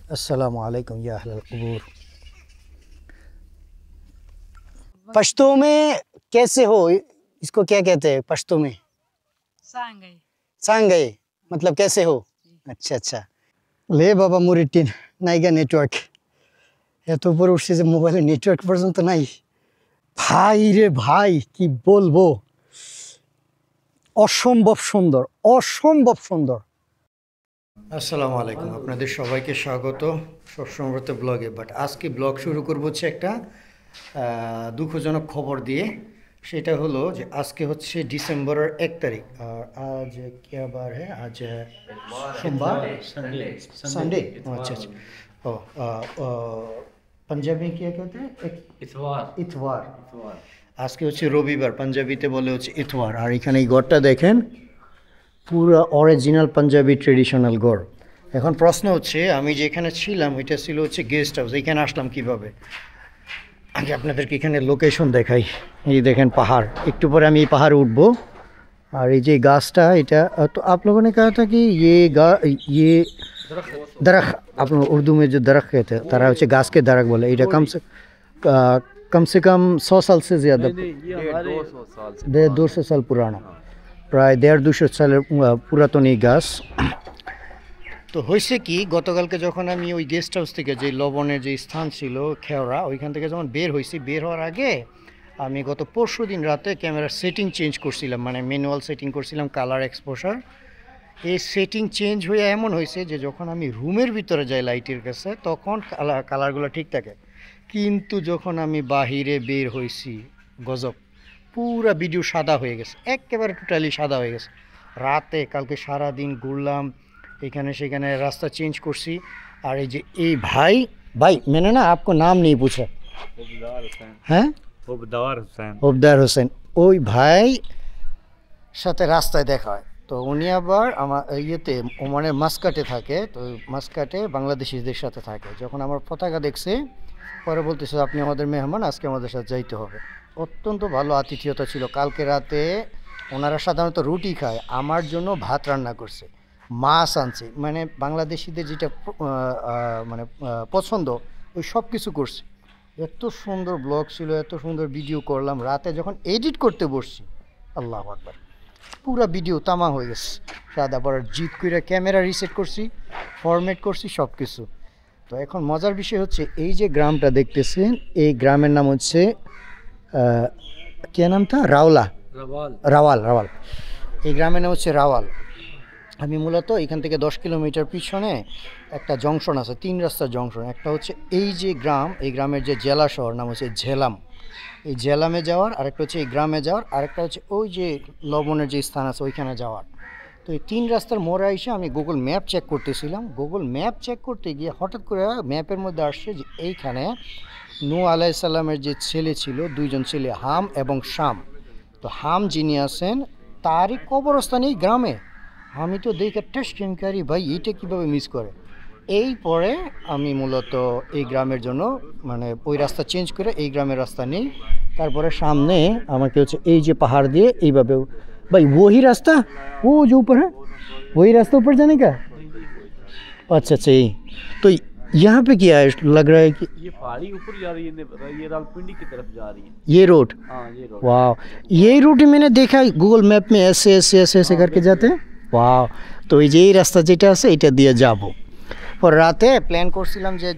अस्सलामु अलैकुम या अहलल क़ुबूर। पश्तो में कैसे हो, इसको क्या कहते हैं पश्तो में? सांगई। सांगई मतलब कैसे हो? अच्छा अच्छा। ले बाबा मुरिटिन नाइगा नेटवर्क এত উপরে উঠছে যে মোবাইলে নেটওয়ার্ক পর্যন্ত নাই। ভাই রে ভাই কি বলবো, অসম্ভব সুন্দর, অসম্ভব সুন্দর। আসসালামু আলাইকুম, আপনাদের সবাইকে স্বাগত সবসময়তে ব্লগে। বাট আজকে ব্লগ শুরু করব হচ্ছে একটা দুঃখজনক খবর দিয়ে। সেটা হলো যে আজকে হচ্ছে ডিসেম্বরের 1 তারিখ আর আজ क्या बार है? आज সোমবার, संडे। अच्छा अच्छा। ओ पंजाबी क्या कहते हैं? इतवार। इतवार। আজকে হচ্ছে রবিবার, পাঞ্জাবিতে বলে হচ্ছে ইতওয়ার। আর এখানে এই ঘরটা দেখেন, পুরো অরিজিনাল পাঞ্জাবি ট্রেডিশনাল ঘর। এখন প্রশ্ন হচ্ছে, আমি যেখানে ছিলাম এটা ছিল হচ্ছে গেস্ট হাউস, এখানে আসলাম কিভাবে? আগে আপনাদেরকে এখানে লোকেশন দেখাই। এই দেখেন পাহাড়, একটু পরে আমি এই পাহাড়ে উঠবো। আর এই যে গাছটা, এটা তো आप लोगों ने कहा था कि ये दरख्त, आप लोग उर्दू में जो दरख्त कहते हैं তারা হচ্ছে গাছকে दरख्त বলে। এটা कम से कम 100 साल से ज़्यादा, 150 साल पुराना, প্রায় 150 সালের পুরাতন এই গাছ। তো হয়েছে কি, গতকালকে যখন আমি ওই গেস্ট হাউস থেকে, যে লবণের যে স্থান ছিল খেওড়া, ওইখান থেকে যখন বের হয়েছি, বের হওয়ার আগে আমি গত পরশু দিন রাতে ক্যামেরার সেটিং চেঞ্জ করছিলাম, মানে ম্যানুয়াল সেটিং করছিলাম, কালার এক্সপোজার। এই সেটিং চেঞ্জ হয়ে এমন হয়েছে যে যখন আমি রুমের ভিতরে যাই লাইটের কাছে, তখন কালারগুলো ঠিক থাকে, কিন্তু যখন আমি বাহিরে বের হয়েছি, গজব, পুরা ভিডিও সাদা হয়ে গেছে, একেবারে টোটালি সাদা হয়ে গেছে। রাতে কালকে সারা দিন ঘুরলাম, এখানে সেখানে রাস্তা চেঞ্জ করছি। আর এই যে এই ভাই, मैंने ना आपको नाम नहीं पूछा। হ্যাঁ, ওবদার হোসেন। ওই ভাই সাথে রাস্তায় দেখা হয়। তো উনি আবার আমার ইয়েতে ওমানের মাস্কাটে থাকে, তো মাস্কাটে বাংলাদেশিদের সাথে থাকে। যখন আমার পতাকা দেখছে, পরে বলতেছে আপনি আমাদের মেহমান, আজকে আমাদের সাথে যাইতে হবে। অত্যন্ত ভালো আতিথেয়তা ছিল। কালকে রাতে ওনারা সাধারণত রুটি খায়, আমার জন্য ভাত রান্না করছে, মাছ আনছে, মানে বাংলাদেশিদের যেটা মানে পছন্দ, ওই সব কিছু করছে। এত সুন্দর ব্লগ ছিল, এত সুন্দর ভিডিও করলাম। রাতে যখন এডিট করতে বসছি, আল্লাহু আকবার, পুরো ভিডিও তামা হয়ে গেছে সাদা। পর জিত করে ক্যামেরা রিসেট করছি, ফরম্যাট করছি, সব কিছু। তো এখন মজার বিষয় হচ্ছে, এই যে গ্রামটা দেখতেছেন, এই গ্রামের নাম হচ্ছে কে নামটা? রাওয়াল। এই গ্রামের নাম হচ্ছে রাওয়াল। আমি মূলত এখান থেকে 10 কিলোমিটার পিছনে একটা জংশন আছে, 3 রাস্তার জংশন। একটা হচ্ছে এই যে গ্রাম, এই গ্রামের যে জেলা শহর নাম হচ্ছে ঝেলাম, এই জেলামে যাওয়ার, আরেকটা হচ্ছে এই গ্রামে যাওয়ার, আরেকটা হচ্ছে ওই যে লবণের যে স্থান আছে ওইখানে যাওয়ার। তো এই 3 রাস্তার মোড়ে এসে আমি গুগল ম্যাপ চেক করতেছিলাম। গুগল ম্যাপ চেক করতে গিয়ে হঠাৎ করে ম্যাপের মধ্যে আসছে যে এইখানে নূহ আলাইহিস সালামের যে ছেলে ছিল, 2জন ছেলে, হাম এবং শাম। তো হাম যিনি আছেন, তারই কবরস্থান এই গ্রামে। আমি তো দেখে টেস্টকারী, ভাই এইটা কীভাবে মিস করে। এই পরে আমি মূলত এই গ্রামের জন্য মানে ওই রাস্তা চেঞ্জ করে এই গ্রামের রাস্তা নেই। তারপরে সামনে আমাকে হচ্ছে এই যে পাহাড় দিয়ে এইভাবে, भाई वही रास्ता, वो जो ऊपर है वही रास्ता ऊपर जाने का? अच्छा अच्छा, यही तो यहाँ पे क्या है, लग रहा है कि ये पहाड़ी ऊपर जा रही है, ये रावलपिंडी की तरफ जा रही है। ये रोड? हाँ, ये रोड। वाह, यही रूट मैंने देखा गूगल मैप में, ऐसे ऐसे ऐसे ऐसे करके जाते हैं। वाह, তো এই যে এই রাস্তা যেটা আছে এটা দিয়ে যাব। পর রাতে প্ল্যান করছিলাম যে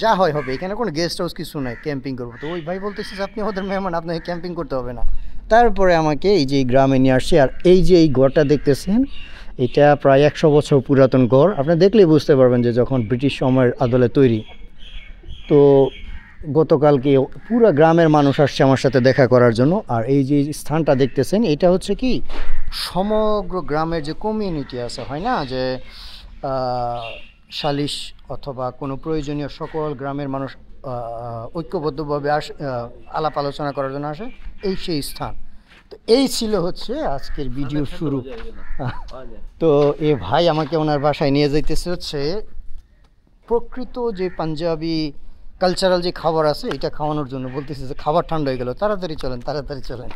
যা হয় হবে, এখানে কোনো গেস্ট হাউস কিছু নাই, ক্যাম্পিং করবো। তো ওই ভাই বলতেছে যে আপনি আমাদের মেহমান, আপনাকে ক্যাম্পিং করতে হবে না। তারপরে আমাকে এই যে গ্রামে নিয়ে আসছে। আর এই যে এই ঘরটা দেখতেছেন, এটা প্রায় 100 বছর পুরাতন ঘর। আপনি দেখলেই বুঝতে পারবেন যে যখন ব্রিটিশ সময়ের আদলে তৈরি। তো গতকালকে পুরো গ্রামের মানুষ আসছে আমার সাথে দেখা করার জন্য। আর এই যে স্থানটা দেখতেছেন, এটা হচ্ছে কি সমগ্র গ্রামের যে কমিউনিটি আছে, হয় না যে সালিশ অথবা কোনো প্রয়োজনীয় সকল গ্রামের মানুষ ঐক্যবদ্ধভাবে আলাপ আলোচনা করার জন্য আসে, এই সেই স্থান। তো এই ছিল হচ্ছে আজকের ভিডিও শুরু। তো এ ভাই আমাকে ওনার বাসায় নিয়ে যাইতেছে হচ্ছে প্রকৃত যে পাঞ্জাবি কালচারাল যে খাবার আছে এটা খাওয়ানোর জন্য। বলতেছে যে খাবার ঠান্ডা হয়ে গেল, তাড়াতাড়ি চলেন, তাড়াতাড়ি চলেন।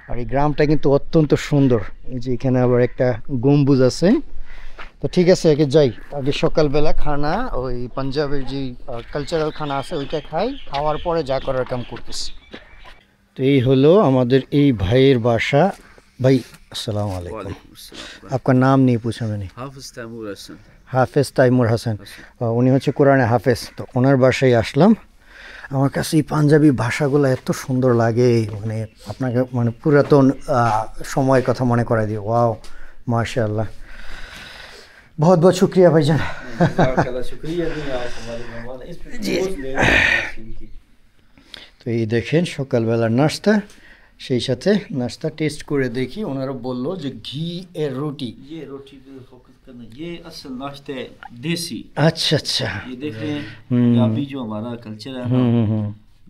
আর এই গ্রামটা কিন্তু অত্যন্ত সুন্দর। এই যে এখানে আবার একটা গম্বুজ আছে, তো ঠিক আছে আগে যাই, আগে সকালবেলা খানা ওই পাঞ্জাবের যে কালচারাল খানা আছে ওইটা খাই, খাওয়ার পরে যা করার কাম করতেছি। তো এই হলো আমাদের এই ভাইয়ের বাসা। ভাই আসসালামু আলাইকুম, আপনার নাম নিয়ে पूछा मैंने। हाफिज तैमूर हसन। হাফেজ তাইমুর হাসান, উনি হচ্ছে কোরআনে হাফেজ। তো ওনার বাসায় আসলাম। আমার কাছে এই পাঞ্জাবি ভাষাগুলো এত সুন্দর লাগে, মানে আপনাকে মানে পুরাতন সময়ের কথা মনে করাই দিয়ে। ওয়াও মাশাআল্লাহ, बहुत बहुत शुक्रिया भाईजान। शुक्रिया आप हमारे मेहमान इस তো এই দেখেন সকালবেলার নাস্তা, সেই সাথে নাস্তা টেস্ট করে দেখি। ওনারা বললো যে ঘি এর রুটি। ये रोटी पे फोकस करना, ये असल नाश्ता है देसी। अच्छा अच्छा, ये देख रहे हैं पंजाबी जो हमारा कल्चर है ना,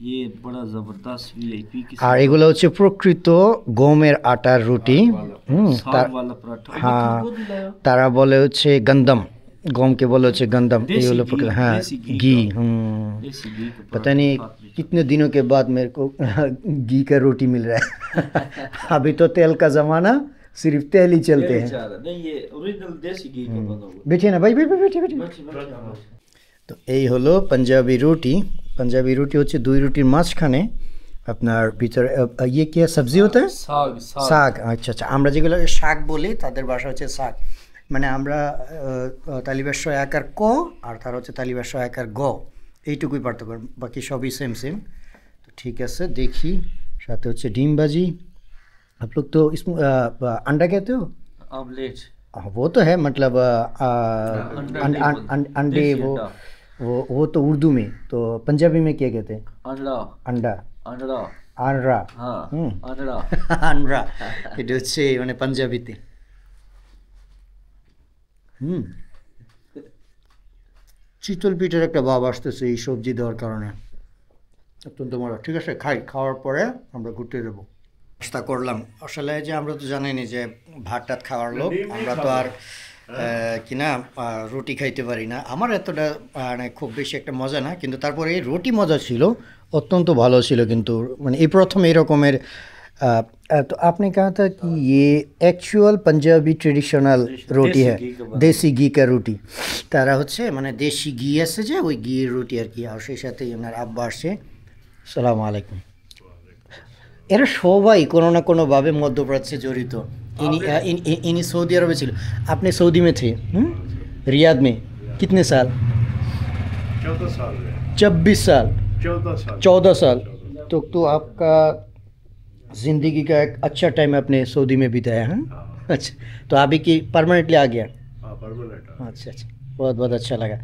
ये बड़ा जबरदस्त वीआईपी की। আর এগুলো হচ্ছে প্রকৃত গমের আটার রুটি। साग वाला पराठा। हाँ, তারা বলে হচ্ছে গন্দম, গমকে বলে হচ্ছে গন্দম। এই হলো প্রকৃত, হ্যাঁ ঘি। देसी घी का पता नहीं कितने दिनों के बाद मेरे को घी का रोटी मिल रहा है। अभी तो तेल का जमाना, सिर्फ तेल ही चलते हैं। नहीं, ये ओरिजिनल देसी घी का बना हुआ। बैठिए ना भाई, बैठिए बैठिए। তো এই হলো পাঞ্জাবি রুটি। পাঞ্জাবি রুটি হচ্ছে দুই রুটির মাঝখানে আপনার ভিতরে ইয়ে কি সবজি হতে হয়, শাক। আচ্ছা আচ্ছা, আমরা যেগুলো শাক বলি তাদের ভাষা হচ্ছে শাক। মানে আমরা তালিবাস্য একার ক আর তার হচ্ছে তালিবাস্য একার গ, এইটুকুই পার্থক্য, বাকি সবই সেম সেম। তো ঠিক আছে দেখি, সাথে হচ্ছে ডিম ভাজি। आप लोग तो इसमें अंडा कहते हो? ऑमलेट। वो तो है, मतलब अंडे, वो तो उर्दू में। तो पंजाबी में क्या कहते हैं? अंडा। अंडा, अंडा, আনরা। हाँ अंडा। আনরা এটা হচ্ছে মানে পাঞ্জাবিতে। চিতল পিঠের একটা ভাব আসতেছে এই সবজি দেওয়ার কারণে, অত্যন্ত মজা। ঠিক আছে খাই, খাওয়ার পরে আমরা ঘুরতে যাবো। নাস্তা করলাম। আসলে যে আমরা তো জানিনি যে ভাত টাত খাওয়ার লোক, আমরা তো আর কিনা রুটি খাইতে পারি না। আমার এতটা মানে খুব বেশি একটা মজা না, কিন্তু তারপরে এই রুটি মজা ছিল, অত্যন্ত ভালো ছিল। কিন্তু মানে এই প্রথম এই রকমের। तो आपने कहा था कि ये एक्चुअल पंजाबी ट्रेडिशनल रोटी है, देसी घी का রুটি। তারা হচ্ছে মানে দেশি ঘি আছে যে ওই ঘিয়ের রুটি আর কি। আর সেই সাথে ওনার আব্বা আসে। আসসালামু আলাইকুম। এরা সবাই কোনো না কোনোভাবে মধ্যপ্রাচ্যে জড়িত। इन्हीं सऊदी अरब में ছিল। আপনি सऊदी में थे, रियाद में कितने साल? 14 साल। 26 साल, 14 साल। तो आपका ज़िंदगी का एक अच्छा टाइम आपने सऊदी में बिताया है। अच्छा, तो अभी की परमानेंटली आ गया? परमानेंट। अच्छा अच्छा, बहुत बहुत अच्छा लगा।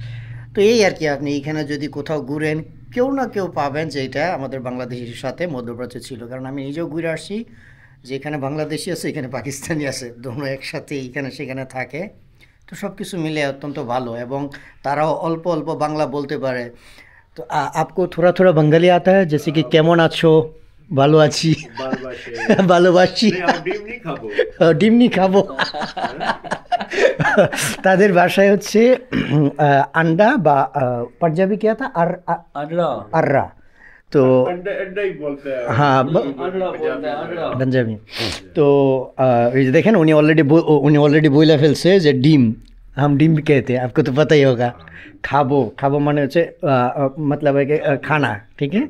তো এই আর কি, আপনি এইখানে যদি কোথাও ঘুরেন কেউ না কেউ পাবেন যে এটা আমাদের বাংলাদেশের সাথে মধ্যপ্রাচ্যে ছিল। কারণ আমি নিজেও ঘুরে আসছি, যে এখানে বাংলাদেশি আছে, এখানে পাকিস্তানি আছে, দোনো একসাথে এখানে সেখানে থাকে। তো সব কিছু মিলে অত্যন্ত ভালো, এবং তারাও অল্প অল্প বাংলা বলতে পারে। তো आपको थोड़ा थोड़ा बंगाली आता है, जैसे कि কেমন আছো, ভালো আছি, ভালোবাসি, ডিম নি খাবো। তাদের ভাষায় হচ্ছে আন্ডা বা পাঞ্জাবি কে था अर्रा। तो हाँ পাঞ্জাবি। তো এই যে দেখেন উনি অলরেডি বইলা ফেলছে যে ডিম, हम ডিম कहते हैं, आपको तो पता ही होगा। খাবো, খাবো মানে হচ্ছে मतलब है कि খানা, ঠিক है।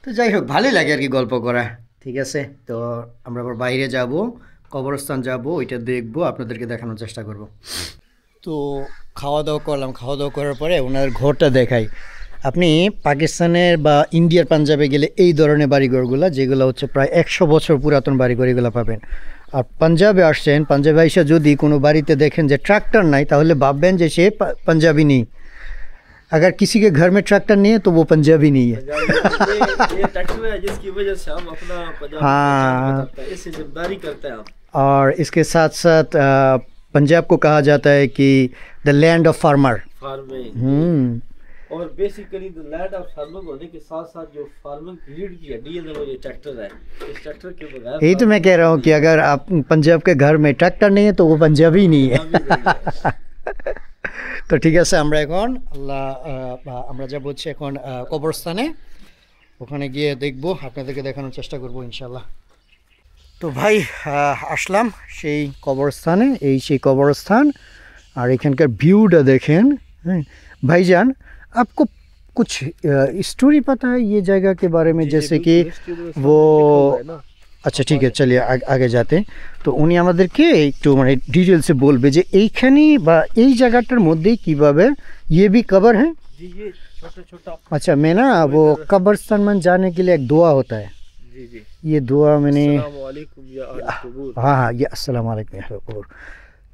তো যাই হোক, ভালোই লাগে আর কি গল্প করা। ঠিক আছে, তো আমরা আবার বাইরে যাব, কবরস্থান যাব, ওইটা দেখবো, আপনাদেরকে দেখানোর চেষ্টা করব। তো খাওয়া দাওয়া করলাম, খাওয়া দাওয়া করার পরে ওনার ঘরটা দেখাই। আপনি পাকিস্তানের বা ইন্ডিয়ার পাঞ্জাবে গেলে এই ধরনের বাড়িঘরগুলো, যেগুলো হচ্ছে প্রায় 100 বছর পুরাতন বাড়িঘর, এগুলো পাবেন। আর পাঞ্জাবে আসছেন, পাঞ্জাবে এসে যদি কোনো বাড়িতে দেখেন যে ট্রাক্টর নাই, তাহলে ভাববেন যে সে পাঞ্জাবি নেই। अगर किसी के घर में ट्रैक्टर नहीं है तो वो पंजाबी नहीं है। ये ट्रैक्टर है जिसकी वजह से हम अपना पंजाब इससे जिम्मेदारी करते हैं हम। और इसके साथ साथ पंजाब को कहा जाता है कि द लैंड ऑफ फार्मर। और basically the land of farming होने के साथ साथ जो फार्मिंग रीढ़ की हड्डी है वो ये ट्रैक्टर है। इस ट्रैक्टर के बगैर, यही तो मैं कह रहा हूँ कि अगर आप पंजाब के घर में ट्रैक्टर नहीं है तो वो पंजाबी नहीं है। তো ঠিক আছে, আমরা এখন আমরা যাব হচ্ছে এখন কবরস্থানে, ওখানে গিয়ে দেখব, আপনাদেরকে দেখানোর চেষ্টা করব ইনশাল্লাহ। তো ভাই আসলাম সেই কবরস্থানে, এই সেই কবরস্থান আর এখানকার ভিউটা দেখেন। হ্যাঁ ভাईजान, आपको कुछ स्टोरी पता है ये जगह के बारे में, जैसे कि वो আচ্ছা ঠিক আছে, চলিয়ে আগে যাতে। তো উনি আমাদেরকে একটু মানে ডিটেলসে বলবে যে এইখানে বা এই জায়গাটার মধ্যেই কিভাবে ये भी कब्र है जी, ये छोटा छोटा। अच्छा, मैं ना वो कब्रिस्तान में जाने के लिए एक दुआ होता है जी जी, ये दुआ मैंने अस्सलामु अलैकुम या अहल कुबूर। हाँ हाँ ये अस्सलाम वालेकुम या अहल कुबूर।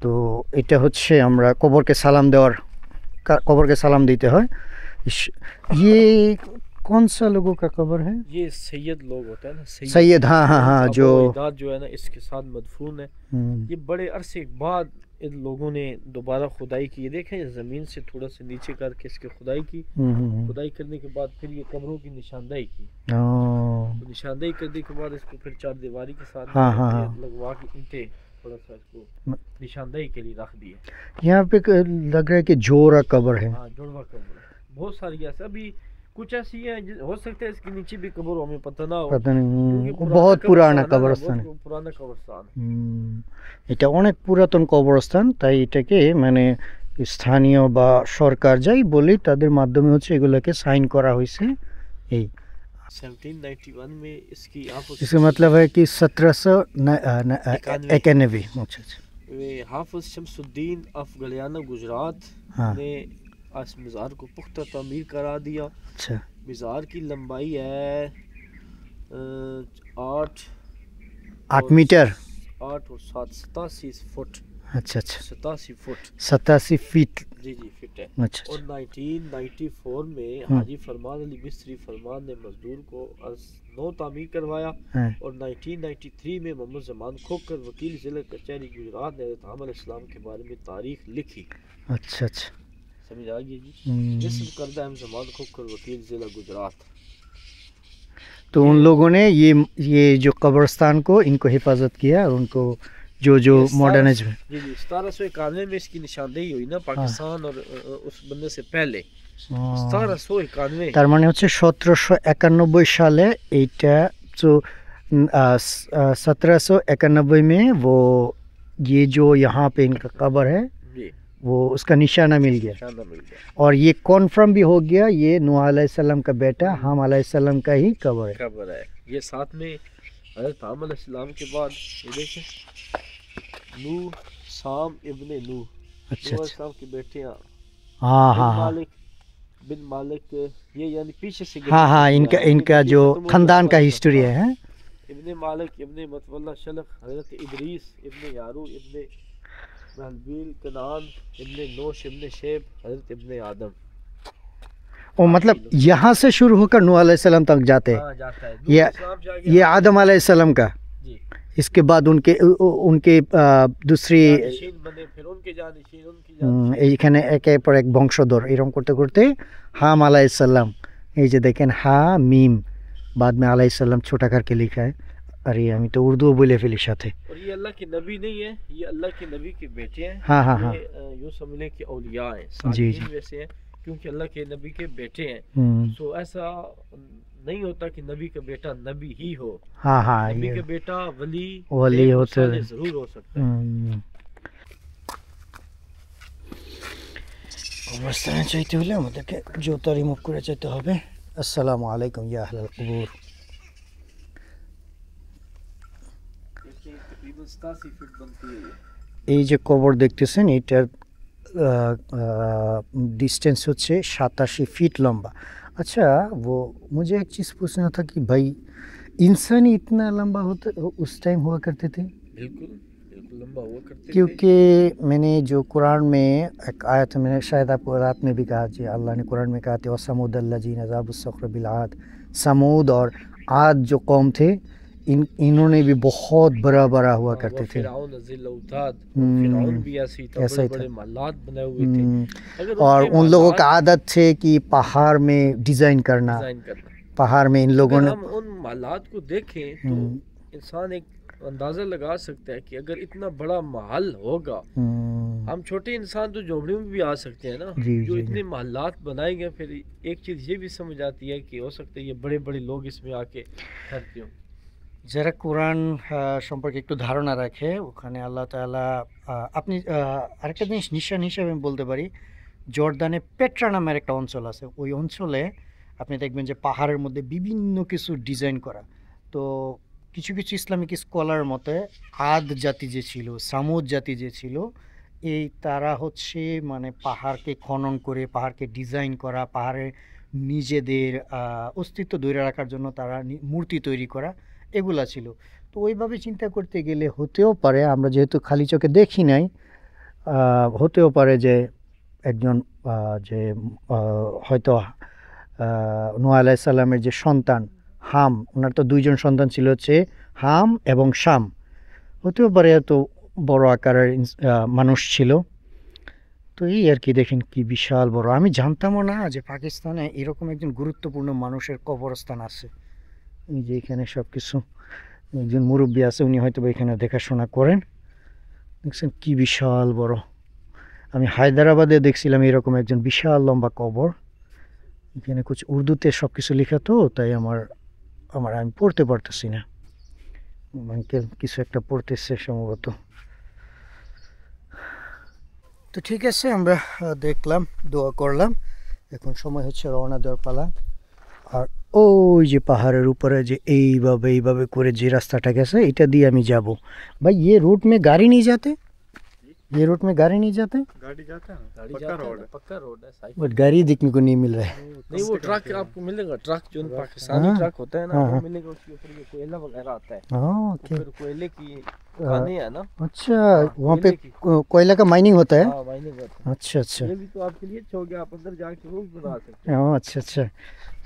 তো এটা হচ্ছে আমরা কবরকে সালাম দেওয়ার, কবরকে সালাম দিতে হয়। ये कौन सा लोगों का कब्र है? ये सैयद लोग होते हैं ना, सैयद, हाँ हाँ हाँ, जो जो है ना इसके साथ मदफून है। ये बड़े अरसे बाद इन लोगों ने दोबारा खुदाई की। ये देखें ज़मीन से थोड़ा सा नीचे करके इसके खुदाई की। खुदाई करने के बाद फिर ये कब्रों की निशानदेही की। तो निशानदेही करने के बाद इसको फिर चार दीवारी के साथ लगवा के ईंटें थोड़ा सा इसको निशानदेही के लिए रख दिए। यहाँ पे लग रहा है कि जोड़ा कब्र है। हाँ, जोड़वा कब्र है। बहुत सारी ऐसे अभी कुछ ऐसी है, हो सकता है इसके नीचे भी कब्र हमें पता ना हो, पता नहीं, बहुत पुराना कब्रस्तान है। पुराना कब्रस्तान। এটা অনেক পুরাতন কবরস্থান, তাই এটাকে মানে স্থানীয় বা সরকার যাই বলি তাদের মাধ্যমে হচ্ছে এগুলোকে সাইন করা হয়েছে। এই 1791 में इसकी इसका मतलब है कि 1791। अच्छा अच्छा, हाफिज शमसुद्दीन ऑफ गलियाना गुजरात ने इस मज़ार को पुख्ता तामीर करा दिया। अच्छा, मज़ार की लंबाई है 8 मीटर, 8 और 7 87 फुट। अच्छा अच्छा, 87 फुट, 87 फीट। जी जी फीट है। अच्छा, और 1994 में हाजी फरमान अली मिस्री फरमान ने मजदूर को नौ तामीर करवाया। और 1993 में मोहम्मद जमान खोकर वकील जिला कचहरी गुजरात ने हज़रत आमर इस्लाम के बारे में तारीख लिखी। अच्छा अच्छा, समझ आ गई जी। जिस्म करदा है जमान खोकर वकील जिला गुजरात। तो उन लोगों ने ये जो कब्रिस्तान को इनको हिफाजत किया और उनको जो मॉडर्नाइज जी जी 1791 में इसकी निशानदेही हुई ना पाकिस्तान और उस बनने से पहले। 1791 তার মানে হচ্ছে 1791 সালে এইটা। तो 1791 में वो ये जो यहाँ पे इनका कब्र है वो उसका निशाना मिल गया। और ये कॉन्फर्म भी हो गया ये नूह अलैहिस्सलाम का बेटा हम अलैहिस्सलाम का ही कब्र है। ये साथ में हज़रत हम अलैहिस्सलाम के बाद ये देखें नूह साम इब्ने नूह, अच्छा अच्छा, के बेटे हैं। हाँ हाँ हाँ, बिन मालिक, ये यानी पीछे से हाँ हाँ, इनका जो खानदान का हिस्ट्री है। इब्ने मालिक इब्ने मतवल्ला शलख, हज़रत इदरीस इब्ने यारू इब्ने महलबील कनान इब्ने नोश इब्ने शेब, हज़रत इब्ने आदम। वो मतलब यहाँ से शुरू होकर नूह अलैहिस्सलाम तक जाते हैं। ये आदम अलैहिस्सलाम का, इसके बाद उनके दूसरी এখানে একের পর এক বংশধর এরকম করতে করতে হাম আলাইহিসসালাম, এই যে দেখেন হা মিম बाद में আলাইহিসসালাম छोटा करके लिखा है। अरे আমি তো उर्दू बोले ফেলি साथे। और ये अल्लाह के नबी नहीं है, ये अल्लाह के नबी के बेटे हैं। हाँ हाँ हाँ, यूँ समझ लें कि औलिया हैं, जी जी, वैसे हैं क्योंकि अल्लाह के नबी के बेटे हैं। सो ऐसा नहीं होता कि नबी का बेटा नबी ही हो। हाँ हाँ, नबी का बेटा वली होते जरूर हो सकता है। অবস্থানে চাইতে হলে আমাদেরকে জুতা রিমুভ করে চাইতে হবে। আসসালামু আলাইকুম ইয়া আহলাল কুবুর। এই যে কবর দেখতেছেন এটার डिस्टेंस होच्छे 87 फीट लंबा। अच्छा, वो मुझे एक चीज़ पूछना था कि भाई इंसान ही इतना लंबा होता उस टाइम हुआ करते थे? बिल्कुल बिल्कुल लंबा हुआ करते थे। क्योंकि मैंने जो कुरान में एक आयत मैंने शायद आपको रात में भी कहा जी, अल्लाह ने कुरान में कहा थे वसमुदल्लज़ीना ज़ाबुस्सख्र बिलआद, समूद और आद जो कौम थे इन्होंने भी बहुत बड़ा बड़ा हुआ करते थे। फिरौन भी ऐसे ही बड़े महलात बनाए हुए थे। और उन लोगों का आदत थे कि पहाड़ में डिज़ाइन करना। पहाड़ में इन लोगों ने हम उन महलात को देखें तो इंसान एक अंदाज़ा लगा सकता है कि अगर इतना बड़ा महल होगा, हम छोटे इंसान तो झोपड़ियों में भी आ सकते हैं ना, जो इतने महलात बनाए गए। फिर एक चीज़ ये भी समझ आती है कि हो सकता है ये बड़े बड़े लोग इसमें आके ठहरते हों। যারা কোরআন সম্পর্কে একটু ধারণা রাখে ওখানে আল্লাহ তাআলা আপনি আরেকটা জিনিস নিশান হিসেবে আমি বলতে পারি, জর্দানে পেট্রা নামের একটা অঞ্চল আছে, ওই অঞ্চলে আপনি দেখবেন যে পাহাড়ের মধ্যে বিভিন্ন কিছু ডিজাইন করা। তো কিছু কিছু ইসলামিক স্কলার মতে আদ জাতি যে ছিল, সামুদ জাতি যে ছিল, এই তারা হচ্ছে মানে পাহাড়কে খনন করে পাহাড়কে ডিজাইন করা, পাহাড়ে নিজেদের অস্তিত্ব ধরে রাখার জন্য তারা মূর্তি তৈরি করা, এগুলা ছিল। তো ওইভাবে চিন্তা করতে গেলে হতেও পারে, আমরা যেহেতু খালি চোখে দেখি নাই, হতেও পারে যে একজন যে হয়তো নূহ আলাইহিস সালামের যে সন্তান হাম, ওনার তো দুইজন সন্তান ছিল, হচ্ছে হাম এবং শাম, হতেও পারে এত বড় আকারের মানুষ ছিল। তো এই আর কি, দেখেন কি বিশাল বড়। আমি জানতামও না যে পাকিস্তানে এরকম একজন গুরুত্বপূর্ণ মানুষের কবরস্থান আছে। এই যে এখানে সব কিছু, একজন মুরব্বী আছে, উনি হয়তো এখানে দেখাশোনা করেন। দেখছেন কি বিশাল বড়। আমি হায়দ্রাবাদে দেখছিলাম এরকম একজন বিশাল লম্বা কবর। এখানে কিছু উর্দুতে সব কিছু লেখা, তো তাই আমি পড়তে পারতেছি না। আঙ্কেল কিছু একটা পড়তেছে সম্ভবত। তো ঠিক আছে, আমরা দেখলাম, দোয়া করলাম, এখন সময় হচ্ছে রওনা দেওয়ার পালা। আর ওই যে পাহাড়ের উপরে যে এইভাবে করে যে রাস্তাটা গেছে, এটা দিয়ে আমি যাব। ভাই ये रूट में गाड़ी नहीं जाते? ये रूट में गाड़ी नहीं जाते? गाड़ी जाता है ना, गाड़ी पक्का जाता है रोड ना, है। पक्का रोड है साइकिल। बट गाड़ी देखने को नहीं मिल रहा है। नहीं वो ट्रक आपको मिलेगा, ट्रक जो पाकिस्तानी हाँ, ट्रक होता है ना हाँ, वो हाँ। मिलेगा, उसके ऊपर ये कोयला वगैरह आता है। हाँ वो ओके, फिर कोयले की खाने है ना। अच्छा वहाँ पे कोयला का माइनिंग होता है? हाँ मायने करता अच्छा अच्छा, है। ये भी तो आपके लिए अच्छा हो गया, आप अंदर जाके रोज बना सकते ও আচ্ছা আচ্ছা।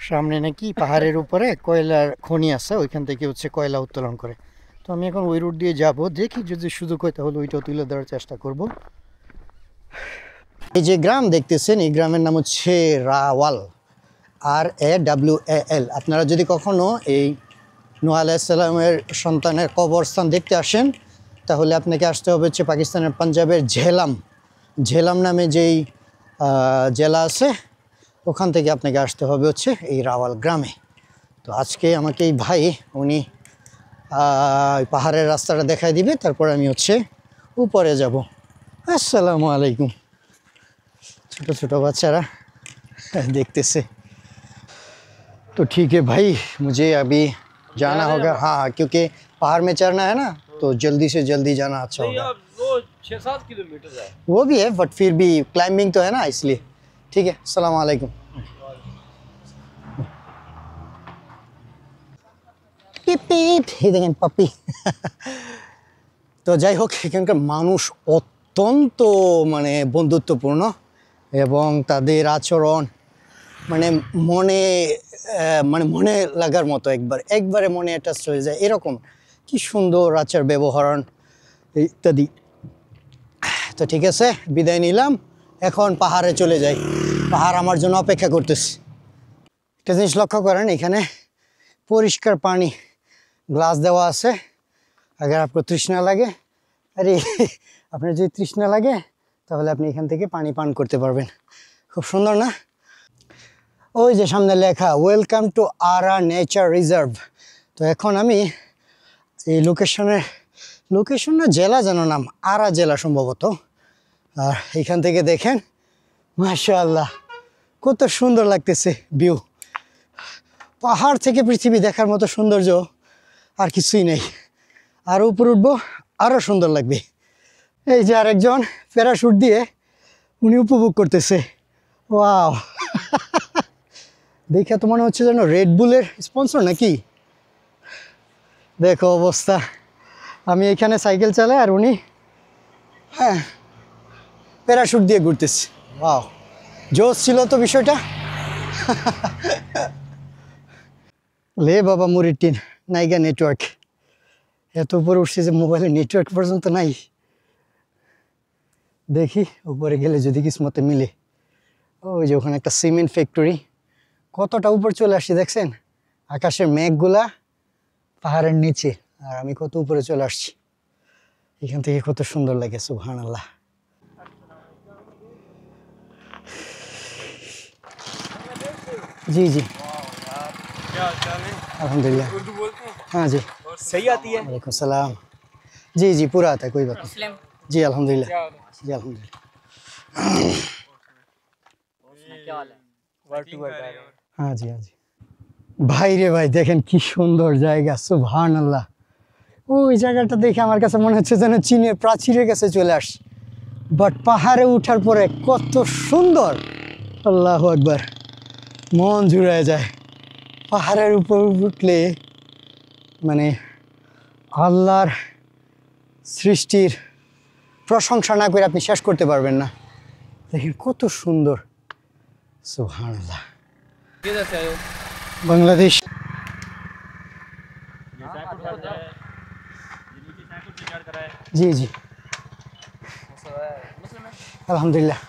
সামনে নাকি পাহাড়ের উপরে কয়লার খনি আছে, ওইখান থেকে হচ্ছে কয়লা উত্তোলন করে। তো আমি এখন ওই রুট দিয়ে যাব, দেখি যদি সুযোগ হয় তাহলে ওইটাও তুলে দেওয়ার চেষ্টা করব। এই যে গ্রাম দেখতেছেন, এই গ্রামের নাম হচ্ছে রাওয়াল, RAWAL। আপনারা যদি কখনো এই নূহ আলাইহিস সালামের সন্তানের কবরস্থান দেখতে আসেন, তাহলে আপনাকে আসতে হবে হচ্ছে পাকিস্তানের পাঞ্জাবের ঝেলাম নামে যেই জেলা আছে, ওখান থেকে আপনাকে আসতে হবে হচ্ছে এই রাওয়াল গ্রামে। তো আজকে আমাকে এই ভাই উনি পাহাড়ের রাস্তাটা দেখাই দিবে, তারপর আমি হচ্ছে উপরে যাব। আসসালামু আলাইকুম। ছোট ছোট বাচ্চারা দেখতেছে। तो ठीक है भाई, मुझे अभी जाना होगा। हाँ क्योंकि पहाड़ में चढ़ना है ना, तो जल्दी से जल्दी जाना अच्छा नहीं होगा। आप वो 6-7 किलोमीटर है। वो भी है बट फिर भी क्लाइंबिंग तो है ना, इसलिए ठीक है। अस्सलाम वालेकुम। পিপ পিপ, এই দেখেন পাপ্পি। তো যাই হোক, এখানকার মানুষ অত্যন্ত মানে বন্ধুত্বপূর্ণ এবং তাদের আচরণ মানে মনে লাগার মতো, একবারে মনে অ্যাটাচ হয়ে যায় এরকম। কি সুন্দর আচার ব্যবহার ইত্যাদি। তো ঠিক আছে, বিদায় নিলাম, এখন পাহাড়ে চলে যাই। পাহাড় আমার জন্য অপেক্ষা করতেছে। একটা জিনিস লক্ষ্য করেন, এখানে পরিষ্কার পানি গ্লাস দেওয়া আছে। আগে আপনার তৃষ্ণা লাগে, আরে আপনার যদি তৃষ্ণা লাগে তাহলে আপনি এখান থেকে পানি পান করতে পারবেন। খুব সুন্দর না? ওই যে সামনে লেখা welcome to Ara nature reserve. তো এখন আমি এই লোকেশন না জেলা যেন নাম, আরা জেলা সম্ভবত। আর এখান থেকে দেখেন মাশাআল্লাহ কত সুন্দর লাগতেছে ভিউ। পাহাড় থেকে পৃথিবী দেখার মতো সৌন্দর্য আর কিছুই নেই। আরও উপরে উঠবো, আরও সুন্দর লাগবে। এই যে আরেকজন প্যারাশুট দিয়ে উনি উপভোগ করতেছে। ওয়াও, দেখে তো মনে হচ্ছে যেন রেড বুলের স্পন্সর নাকি। দেখো অবস্থা, আমি এখানে সাইকেল চালাই আর উনি প্যারাশুট দিয়ে ঘুরতেছে। ওয়াও, জোস ছিল তো বিষয়টা। লে বাবা মুড়ির টিন, নাইগা নেটওয়ার্ক। এত উপরে উঠছে যে মোবাইলে নেটওয়ার্ক পর্যন্ত নাই। দেখি উপরে গেলে যদি কিসমতে মিলে। ওই যে ওখানে একটা সিমেন্ট ফ্যাক্টরি। কতটা উপর চলে আসছি দেখছেন, আকাশের মেঘগুলা পাহাড়ের নিচে, আর আমি কত উপরে চলে আসছি। এখান থেকে কত সুন্দর লাগে, সুবহানাল্লাহ। জি জি, क्या चाल है? আলহামদুলিল্লাহ। उर्दू बोलते हैं? हाँ जी। सही आती है? वालेकुम सलाम। जी जी पूरा आता है, कोई बात नहीं। जी अल्हम्दुलिल्लाह, जी अल्हम्दुलिल्लाह। हाँ जी हाँ जी। ভাই রে ভাই, দেখেন কি সুন্দর জায়গা, সুবহানাল্লাহ। ওই জায়গাটা দেখে আমার কাছে মনে হচ্ছে যেন চীনের প্রাচীরের কাছে চলে আসছি। বাট পাহাড়ে ওঠার পরে কত সুন্দর, আল্লাহু আকবার, মন জুড়ায় যায়। পাহাড়ের উপর উঠলে মানে আল্লাহর সৃষ্টির প্রশংসা না করে আপনি শেষ করতে পারবেন না। দেখেন কত সুন্দর, সুবহানাল্লাহ। किधर से आए हो? বাংলাদেশ। जी जी अल्हम्दुलिल्लाह।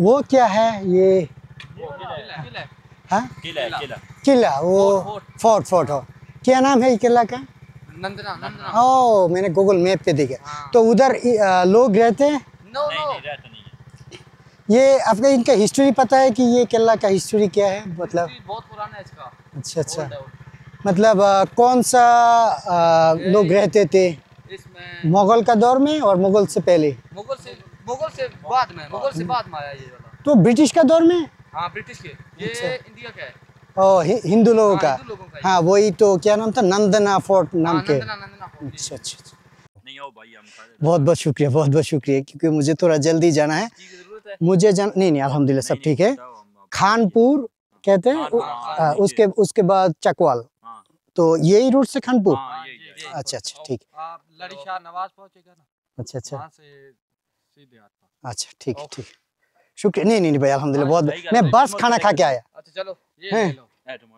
वो क्या है ये? हाँ किला, वो फोर्ट हो। क्या नाम है ये किला का? नंदना नंदना। ओ मैंने गूगल मैप पे देखा। तो उधर लोग रहते हैं? नो नो ये आपका इनका हिस्ट्री पता है कि ये किला का हिस्ट्री क्या है, मतलब? बहुत पुराना है इसका। अच्छा अच्छा, मतलब कौन सा लोग रहते थे इसमें मुगल का दौर में और मुगल से पहले? मुगल से बाद में आया ये वाला। तो ब्रिटिश का दौर में? हाँ ब्रिटिश के, ये अच्छा। इंडिया का है। ओ हिंदू लोगों हाँ, का। हिंदू लोगों का। हाँ वही तो, क्या नाम था, नंदना फोर्ट नाम हाँ, के। नंदना फोर्ट। अच्छा अच्छा अच्छा। बहुत बहुत शुक्रिया, बहुत बहुत शुक्रिया, क्योंकि मुझे थोड़ा जल्दी जाना है। चीज़ की जरूरत है। मुझे नहीं नहीं अल्हम्दुलिल्लाह सब ठीक है। खानपुर कहते हैं उसके बाद चकवाल, तो यही रूट से खानपुर? अच्छा अच्छा ठीक। आप लड़ीशाह नवाज पहुंचेगा ना, अच्छा अच्छा वहाँ से सीधे आता। अच्छा ठीक है ठीक, शुक्रिया। नहीं नहीं नहीं भाई अल्हम्दुलिल्लाह, बहुत मैं बस खाना खा के आया। अच्छा चलो ये हैं? ले लो।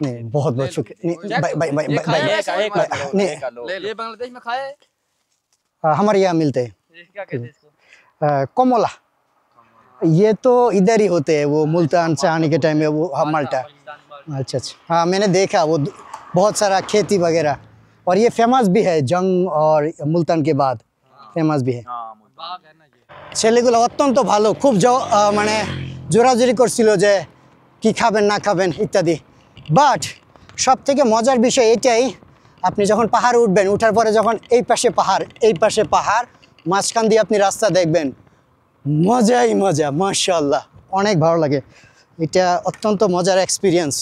नहीं बहुत बहुत शुक्रिया। नहीं भाई भाई भाई ये खाया भाई, वैसे ही भाई नहीं ये बांग्लादेश में खाया है। हमारे यहाँ मिलते हैं ये क्या कहते हैं इसको? कमला। ये तो इधर ही होते हैं, वो मुल्तान से आने के टाइम में वो माल्टा। अच्छा अच्छा हाँ मैंने देखा वो बहुत सारा खेती वगैरह, और ये फेमस भी है जंग और मुल्तान के बाद फेमस भी है। बाग है ना ये। ছেলেগুলো অত্যন্ত ভালো, খুব মানে জোরাজোরি করছিল যে কি খাবেন না খাবেন ইত্যাদি। বাট সব থেকে মজার বিষয় এটাই, আপনি যখন পাহাড়ে উঠবেন, উঠার পরে যখন এই পাশে পাহাড় এই পাশে পাহাড়, মাঝখান দিয়ে আপনি রাস্তা দেখবেন, মজাই মজা, মাশাআল্লাহ, অনেক ভালো লাগে। এটা অত্যন্ত মজার এক্সপিরিয়েন্স।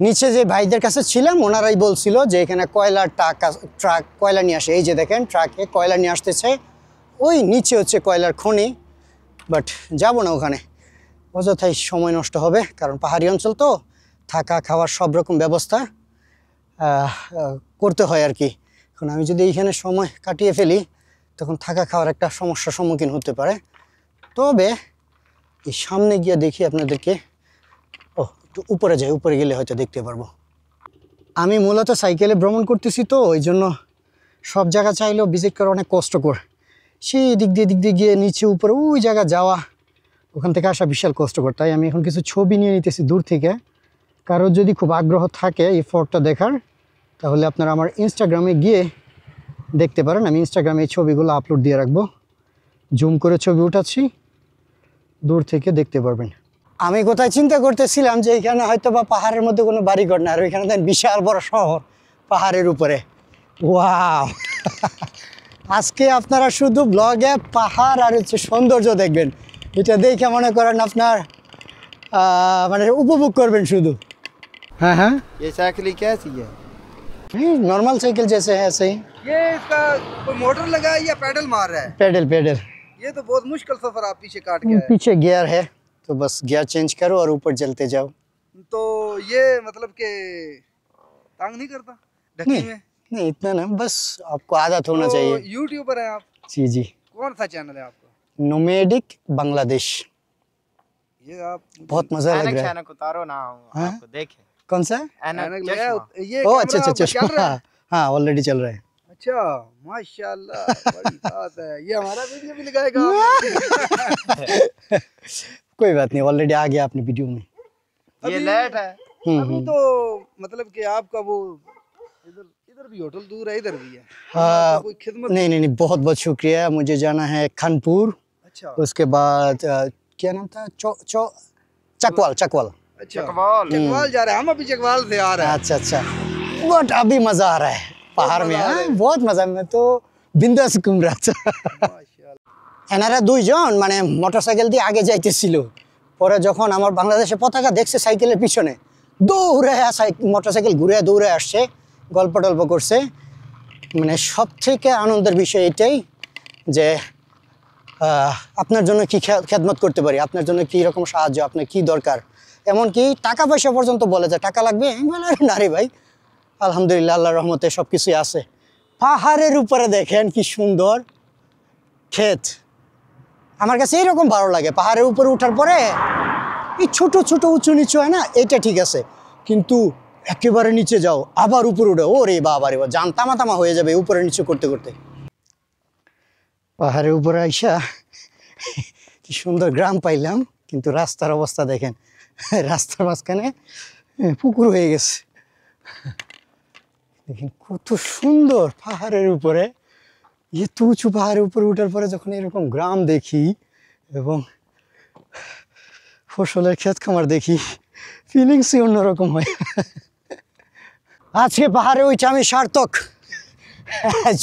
নিচে যে ভাইদের কাছে ছিলাম ওনারাই বলছিল যে এখানে কয়লার ট্রাক কয়লা নিয়ে আসে। এই যে দেখেন ট্রাকে কয়লা নিয়ে আসতেছে, ওই নিচে হচ্ছে কয়লার খনি। বাট যাব না ওখানে, অযথাই সময় নষ্ট হবে, কারণ পাহাড়ি অঞ্চল তো থাকা খাওয়ার সব রকম ব্যবস্থা করতে হয় আর কি। এখন আমি যদি এইখানে সময় কাটিয়ে ফেলি তখন থাকা খাওয়ার একটা সমস্যার সম্মুখীন হতে পারে। তবে এই সামনে গিয়ে দেখি আপনাদেরকে, ও একটু উপরে যাই, উপরে গেলে হয়তো দেখতে পারবো। আমি মূলত সাইকেলে ভ্রমণ করতেছি, তো ওই জন্য সব জায়গা চাইলেও ভিজিট করা অনেক কষ্টকর। সেই দিক দিয়ে গিয়ে নিচে উপরে ওই জায়গা যাওয়া, ওখান থেকে আসা বিশাল কষ্টকর। তাই আমি এখন কিছু ছবি নিয়ে নিতেছি দূর থেকে। কারোর যদি খুব আগ্রহ থাকে এই ফোর্টটা দেখার, তাহলে আপনারা আমার ইনস্টাগ্রামে গিয়ে দেখতে পারেন। আমি ইনস্টাগ্রামে এই ছবিগুলো আপলোড দিয়ে রাখবো। জুম করে ছবি উঠাচ্ছি, দূর থেকে দেখতে পারবেন। আমি কোথায় চিন্তা করতেছিলাম যে এখানে হয়তো বা পাহাড়ের মধ্যে কোনো বাড়িঘর না, আর ওইখানে দেন বিশাল বড় শহর পাহাড়ের উপরে। ওয়াও আজকে আপনারা শুধু ব্লগে পাহাড় আর হচ্ছে সৌন্দর্য দেখবেন, এটা দেখে মনে করেন আপনার মানে উপভোগ করবেন শুধু। हाँ हाँ ये साइकिल कैसी है? नॉर्मल साइकिल जैसे है ऐसे ही। ये इसका कोई मोटर लगा है या पैडल मार रहा है? Pedal pedal. ये तो बहुत मुश्किल सफर आप पीछे काट गया है। पीछे गियर है, तो बस गियर चेंज करो और ऊपर चलते जाओ। तो ये मतलब के तंग नहीं करता ढक्की नहीं में? नहीं इतना ना, बस आपको आदत होना चाहिए। यूट्यूबर है आप? जी जी, कौन सा चैनल है आपका? नोमैडिक बांग्लादेश। ये आप बहुत मजा लग रहा है। ऐनक उतारो ना, हाँ? आपको देखे कौन सा? ऐनक ऐनक लगाया? चश्मा। ये ओ कैमरा अच्छा अच्छा आपका अच्छा, चल रहा है? हाँ ऑलरेडी चल रहा है। अच्छा माशाल्लाह, बड़ी बात है। ये हमारा वीडियो भी लगाएगा आपने? कोई बात नहीं, ऑलरेडी आ गया अपनी वीडियो में। ये लेट है। अभी तो मतलब कि आपका वो इधर इधर भी होटल दूर है, इधर भी है। हाँ, आपका कोई खिदमत? नहीं नहीं नहीं, बहुत बहुत शुक्रिया। मुझे जाना है खानपुर, अच्छा उसके बाद क्या नाम था, चकवाल। अच्छा चकवाल। चकवाल जा रहे हैं हम, अभी चकवाल से आ रहे हैं। अच्छा अच्छा, बट अभी मजा आ रहा है पहाड़ में बहुत मजा मैं तो बिंदास घूम रहा था এনারা দুইজন মানে মোটরসাইকেল দিয়ে আগে যাইতেছিল পরে যখন আমার বাংলাদেশের পতাকা দেখছে সাইকেলের পিছনে দৌড়ে মোটরসাইকেল ঘুরে দৌড়ে আসছে গল্প টল্প করছে মানে সবথেকে আনন্দের বিষয় এটাই যে আপনার জন্য কি খেদমত করতে পারি আপনার জন্য কি রকম সাহায্য আপনার কি দরকার এমনকি টাকা পয়সা পর্যন্ত বলে যে টাকা লাগবে আমি বলি আরে না রে ভাই আলহামদুলিল্লাহ আল্লাহর রহমতে সব কিছুই আছে পাহাড়ের উপরে দেখেন কি সুন্দর ক্ষেত আমার কাছে এইরকম ভালো লাগে পাহাড়ের উপরে ওঠার পরে এই ছোট ছোট উঁচু নিচু হয় না এটা ঠিক আছে কিন্তু একেবারে নিচে যাও আবার উপরে উঠে ওরে বাবা রে জান তামা তামা হয়ে যাবে উপরে নিচু করতে করতে পাহাড়ের উপরে আইসা কি সুন্দর গ্রাম পাইলাম কিন্তু রাস্তার অবস্থা দেখেন রাস্তার মাঝখানে পুকুর হয়ে গেছে দেখেন কত সুন্দর পাহাড়ের উপরে এত উঁচু পাহাড়ের উপরে উঠার পরে যখন এরকম গ্রাম দেখি এবং ফসলের ক্ষেত খামার দেখি ফিলিংসই অন্যরকম হয় আজকে পাহাড়ে উঠে আমি সার্থক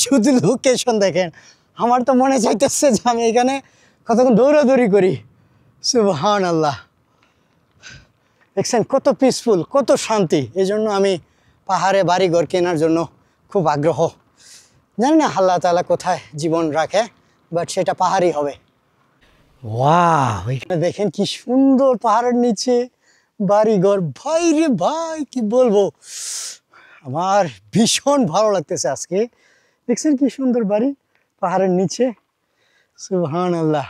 শুধু লোকেশন দেখেন আমার তো মনে চাইতেছে যে আমি এখানে কতক্ষণ দৌড়াদৌড়ি করি সুবহানাল্লাহ দেখছেন কত পিসফুল কত শান্তি এই জন্য আমি পাহাড়ে বাড়িঘর কেনার জন্য খুব আগ্রহ জানি না আল্লাহ তাআলা কোথায় জীবন রাখে বাট সেটা পাহাড়ই হবে ওয়াও এখানে দেখেন কি সুন্দর পাহাড়ের নিচে বাড়িঘর ভাই রে ভাই কি বলবো আমার ভীষণ ভালো লাগতেছে আজকে দেখছেন কি সুন্দর বাড়ি পাহাড়ের নিচে সুবহানাল্লাহ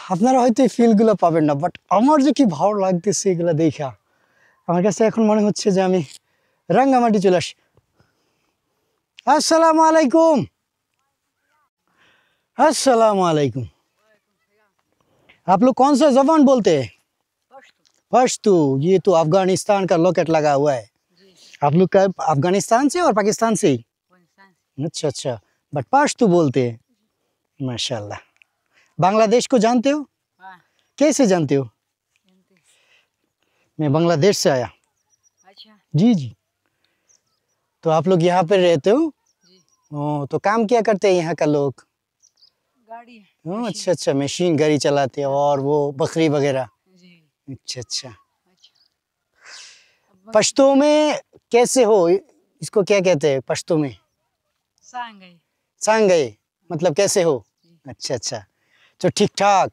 আপনারা হয়তো এই ফিলগুলো পাবেন না বাট আমার যে কি ভালো লাগতেছে এগুলো দেখা আমার কাছে এখন মনে হচ্ছে যে আমি রাঙ্গামাটি চলে আসি अस्सलामु अलैकुम अस्सलामु अलैकुम आप लोग कौन सा जबान बोलते हैं पश्तो ये तो अफगानिस्तान का लॉकेट लगा हुआ है आप लोग का अफगानिस्तान से और पाकिस्तान से अच्छा अच्छा बट पश्तो बोलते हैं माशाल्लाह बांग्लादेश को जानते हो कैसे जानते हो मैं बांग्लादेश से आया अच्छा जी जी तो आप लोग यहाँ पर रहते हो ओ तो काम क्या करते हैं यहाँ का लोग गाड़ी अच्छा अच्छा मशीन गाड़ी चलाते हैं और वो बकरी वगैरह जी अच्छा अच्छा अच्छा पश्तो में कैसे हो इसको क्या कहते हैं पश्तो में सांगे सांगे मतलब कैसे हो अच्छा अच्छा तो ठीक ठाक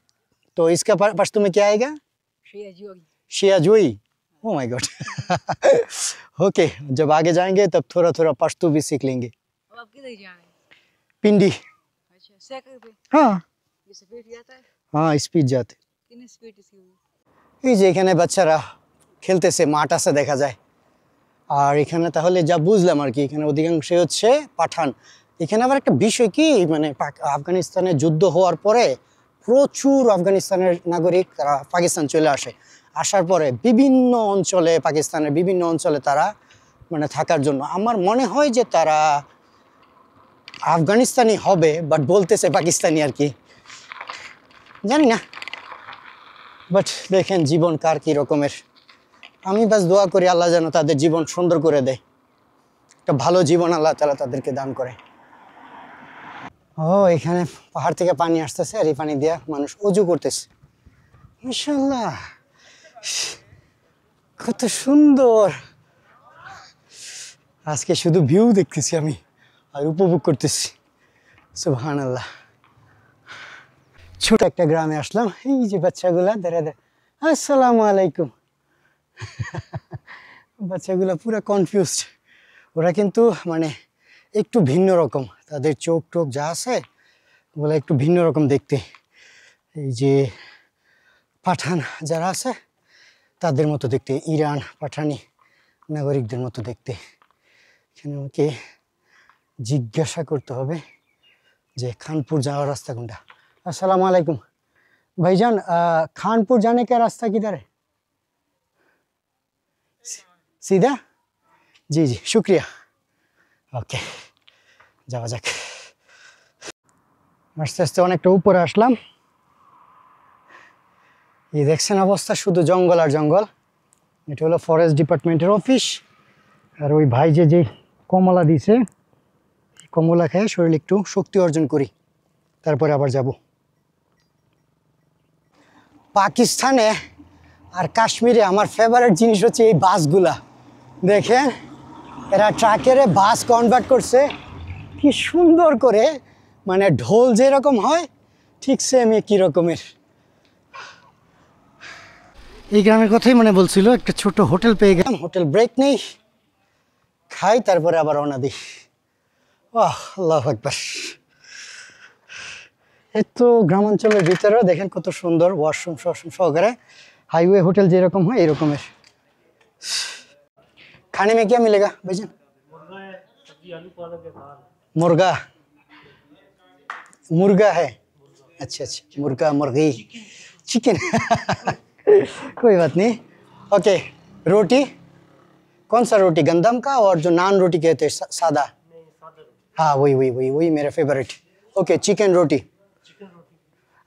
तो इसका पश्तो में क्या आएगा शिया जोगी शिया जोई ओह माय गॉड ओके जब आगे जाएंगे तब थोड़ा थोड़ा पश्तो भी सीख लेंगे अब आप किधर जा रहे हैं पिंडी अच्छा साइकिल पे हाँ ये स्पीड जाता है हाँ स्पीड जाते कितनी स्पीड इसकी এই যে এখানে বাচ্চারা খেলতেছে মাঠ আছে দেখা যায় আর এখানে তাহলে যা বুঝলাম আর কি এখানে অধিকাংশই হচ্ছে পাঠান এখানে আবার একটা বিষয় কি মানে আফগানিস্তানে যুদ্ধ হওয়ার পরে প্রচুর আফগানিস্তানের নাগরিক তারা পাকিস্তান চলে আসে আসার পরে বিভিন্ন অঞ্চলে পাকিস্তানের বিভিন্ন অঞ্চলে তারা মানে থাকার জন্য আমার মনে হয় যে তারা আফগানিস্তানি হবে বাট বলতেছে পাকিস্তানি আর কি জানি না বাট দেখেন জীবন কার কি রকমের আমি বাস দোয়া করি আল্লাহ যেন তাদের জীবন সুন্দর করে দেয় একটা ভালো জীবন আল্লাহ তাআলা তাদেরকে দান করে ও এখানে পাহাড় থেকে পানি আসতেছে আর এই পানি দিয়া মানুষ ওযু করতেছে মাশাআল্লাহ কত সুন্দর আজকে শুধু ভিউ দেখতেছি আমি আর উপভোগ করতেছি সুবহানাল্লাহ ছোট একটা গ্রামে আসলাম এই যে বাচ্চাগুলা দাঁড়া দাঁড়া আসসালামু আলাইকুম বাচ্চাগুলা পুরো কনফিউজড ওরা কিন্তু মানে একটু ভিন্ন রকম তাদের চোখ টোক যা আছে ওগুলো একটু ভিন্ন রকম দেখতে এই যে পাঠান যারা আছে তাদের মতো দেখতে ইরান পাঠানি নাগরিকদের মতো দেখতে এখানে আমাকে জিজ্ঞাসা করতে হবে যে खानपुर जाओ रास्ता कोनटा अस्सलाम वालेकुम भाईजान खानपुर जाने का रास्ता किधर है सीधा जी जी शुक्रिया ओके যাওয়া যাক আস্তে আস্তে অনেকটা উপরে আসলাম এই দেখছেন অবস্থা শুধু জঙ্গল আর জঙ্গল এটা হলো ফরেস্ট ডিপার্টমেন্টের অফিস আর ওই ভাই যে কমলা দিছে, কমলা খেয়ে শরীরে একটু শক্তি অর্জন করি, তারপরে আবার যাব। পাকিস্তানে আর কাশ্মীরে আমার ফেভারিট জিনিস হচ্ছে এই বাসগুলা। দেখেন এরা ট্রাকেরে বাস কনভার্ট করছে কি সুন্দর করে, মানে ঢোল যেরকম হয় ঠিক সেম একই রকমের। এই গ্রামের কথাই মনে বলছিল, একটা ছোট হোটেল পেয়ে গেলাম, হোটেল ব্রেক নেই, খাই তারপরে আবার রওনা দিই। আহ আল্লাহু আকবার। এই তো গ্রামাঞ্চলের ভিতরেও দেখেন কত সুন্দর ওয়াশরুম সহকারে, হাইওয়ে হোটেল যেরকম হয় এরকমের। खाने में क्या मिलेगा भाईजान? मुर्गा, मुर्गा है, अच्छा अच्छा, मुर्गा मुर्गी चिकन कोई बात नहीं। ओके, रोटी कौन सा रोटी? गंदम का और जो नान रोटी कहते हैं सादा? हाँ वही वही वही वही मेरा फेवरेट। ओके, चिकन रोटी।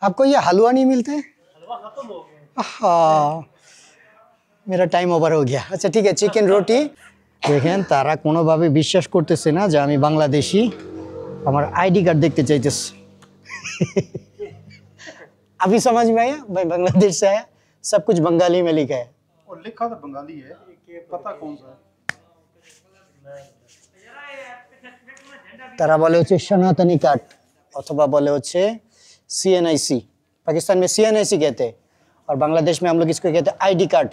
आपको ये हलवा नहीं मिलता है? हाँ मेरा टाइम ओवर हो गया। अच्छा ठीक है, चिकन रोटी। দেখেন তারা কোনোভাবে বিশ্বাস করতেছে না যে আমি বাংলাদেশি, আমার আইডি কার্ড দেখতে চাইতেছে। अभी समझ में आया? भाई बांग्लादेश से आया, सब कुछ बंगाली में लिखा है। और लिखा तो बंगाली है, पता कौन सा है? তারা বলে হচ্ছে সনাতনী কার্ড অথবা বলে হচ্ছে सीएनआईसी। पाकिस्तान में सीएनआईसी कहते हैं और बांग्लादेश में हम लोग इसको कहते हैं आईडी कार्ड।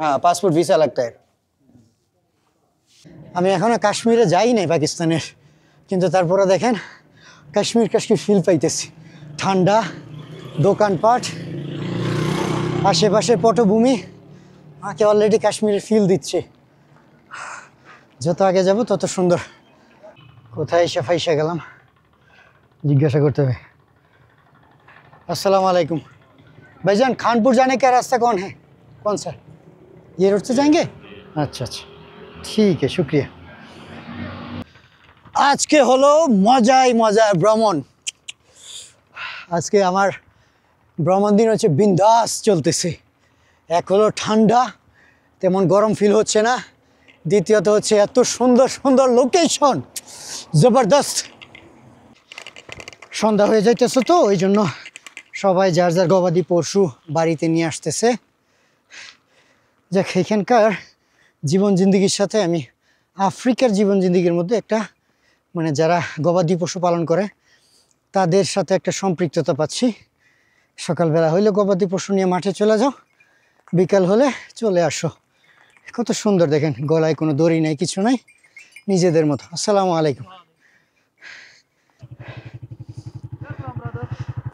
हाँ, पासपोर्ट वीसा लगता है। আমি এখনো কাশ্মীরে যাই নাই পাকিস্তানের, কিন্তু তারপরে দেখেন কাশ্মীর ফিল পাইতেছি। ঠান্ডা, দোকানপাট, আশেপাশের পটভূমি আমাকে অলরেডি কাশ্মীরের ফিল দিচ্ছে। যত আগে যাব তত সুন্দর। কোথায় এসে ফাইসা গেলাম জিজ্ঞাসা করতে হবে। अस्सलाम वालेकुम भाईजान, खानपुर जाने का रास्ता कौन है? कौन सा? ये रोड से जाएंगे? अच्छा अच्छा ठीक है, शुक्रिया। आज के हलो मजाई मजा भ्रमण। आज के আমার ভ্রমণ দিন হচ্ছে বিন্দাস চলতেছে। এক হলো ঠান্ডা, তেমন গরম ফিল হচ্ছে না। দ্বিতীয়ত হচ্ছে এত সুন্দর সুন্দর লোকেশন, জবরদস্ত। সন্ধ্যা হয়ে যাইতেছে তো ওই জন্য সবাই যার যার গবাদি পশু বাড়িতে নিয়ে আসতেছে। যাক, এখানকার জীবন জিন্দিগির সাথে আমি আফ্রিকার জীবন জিন্দিগির মধ্যে একটা, মানে যারা গবাদি পশু পালন করে তাদের সাথে একটা সম্পৃক্ততা পাচ্ছি। সকালবেলা হইলে গবাদি পশু নিয়ে মাঠে চলে যাও, বিকাল হলে চলে আসো। কত সুন্দর দেখেন, গলায় কোনো দড়ি নাই, কিছু নাই, নিজেদের মতো। আসসালামু আলাইকুম।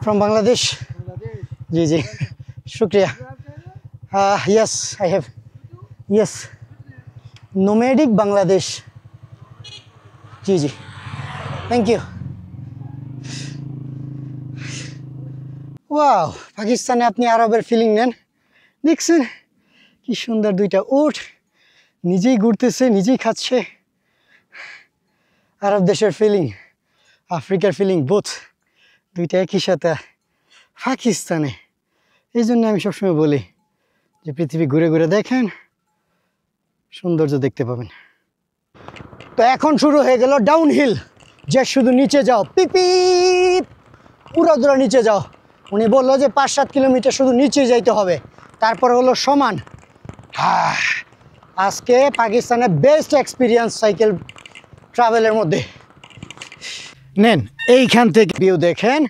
From Bangladesh? जी जी, शुक्रिया। Yes, I have. Yes, nomadic Bangladesh. Ji ji, thank you. Wow, পাকিস্তানে আপনি আরবের ফিলিং নেন। দেখছেন কি সুন্দর দুইটা উট নিজেই ঘুরতেছে, নিজেই খাচ্ছে। আরব দেশের ফিলিং, আফ্রিকার ফিলিং, বোথ দুইটা একই সাথে পাকিস্তানে। এই জন্য আমি সবসময় বলি যে পৃথিবী ঘুরে ঘুরে দেখেন, সৌন্দর্য দেখতে পাবেন। তো এখন শুরু হয়ে গেল ডাউনহিল, যে শুধু নিচে যাও, পিপিপ পুরো দূরে নিচে যাও। উনি বললো যে 5-7 কিলোমিটার শুধু নিচে যাইতে হবে, তারপর হলো সমান। আজকে পাকিস্তানের বেস্ট এক্সপিরিয়েন্স সাইকেল ট্রাভেলের মধ্যে। নেন এইখান থেকে ভিউ দেখেন,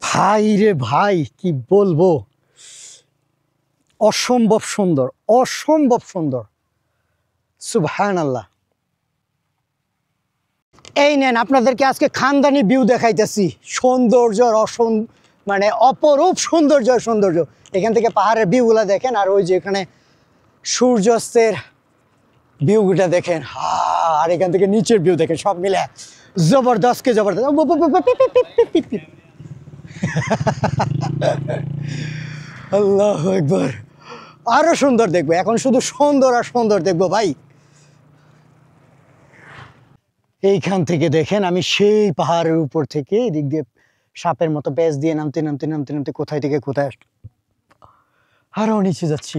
ভাই রে ভাই কি বলবো, অসম্ভব সুন্দর, অসম্ভব সুন্দর, সুবহানাল্লাহ। এই নেন আপনাদেরকে আজকে খানদানি ভিউ দেখাইতেছি, সৌন্দর্যর মানে অপরূপ সৌন্দর্য। এখান থেকে পাহাড়ের ভিউগুলা দেখেন, আর ওই যে এখানে সূর্যাস্তের ভিউটা দেখেন, আর এখান থেকে নিচের ভিউ দেখেন, সব মিলে জবরদস্ত কে জবরদস্ত। আল্লাহু আকবার, আরো সুন্দর দেখবো, এখন শুধু সুন্দর আর সুন্দর দেখবো ভাই। এইখান থেকে দেখেন আমি সেই পাহাড়ের উপর থেকে এদিক দিয়ে সাপের মতো প্যাচ দিয়ে নামতে নামতে নামতে নামতে কোথায় থেকে কোথায় আরও নিচে যাচ্ছি।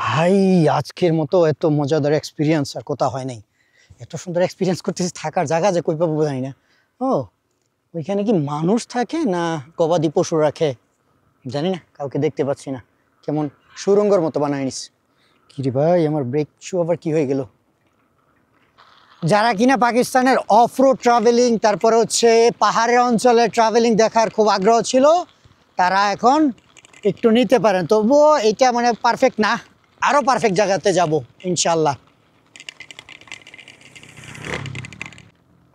ভাই আজকের মতো এত মজাদার এক্সপিরিয়েন্স আর কোথাও হয় নাই। এত সুন্দর এক্সপিরিয়েন্স করতেছি, থাকার জায়গা যে কই পাবো জানি না। ও ওইখানে কি মানুষ থাকে না গবাদি পশু রাখে জানি না, কাউকে দেখতে পাচ্ছি না। কেমন সুরঙ্গর মতো বানায় নিস। কি রে ভাই, আমার ব্রেক শু আবার কি হয়ে গেল? যারা কিনা পাকিস্তানের অফ রোড ট্রাভেলিং, তারপরে হচ্ছে পাহাড়ের অঞ্চলে ট্রাভেলিং দেখার খুব আগ্রহ ছিল, তারা এখন একটু নিতে পারেন। তবুও এটা মানে পারফেক্ট না, আরও পারফেক্ট জায়গাতে যাব ইনশাল্লাহ।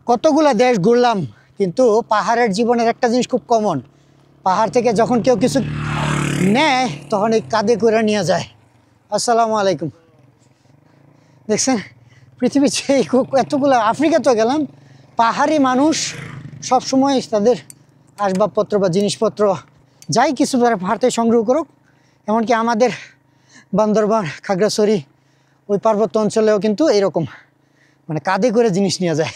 কতগুলা দেশ ঘুরলাম, কিন্তু পাহাড়ের জীবনের একটা জিনিস খুব কমন, পাহাড় থেকে যখন কেউ কিছু নেয় তখন এই কাঁধে করে নিয়ে যায়। আসসালামু আলাইকুম। দেখছেন পৃথিবীর এতগুলো, আফ্রিকা তো গেলাম, পাহাড়ি মানুষ সবসময় তাদের আসবাবপত্র বা জিনিসপত্র যাই কিছু পাহাড় থেকে সংগ্রহ করুক। এমনকি আমাদের বান্দরবান, খাগড়াছড়ি ওই পার্বত্য অঞ্চলেও কিন্তু এরকম মানে কাঁধে করে জিনিস নিয়ে যায়।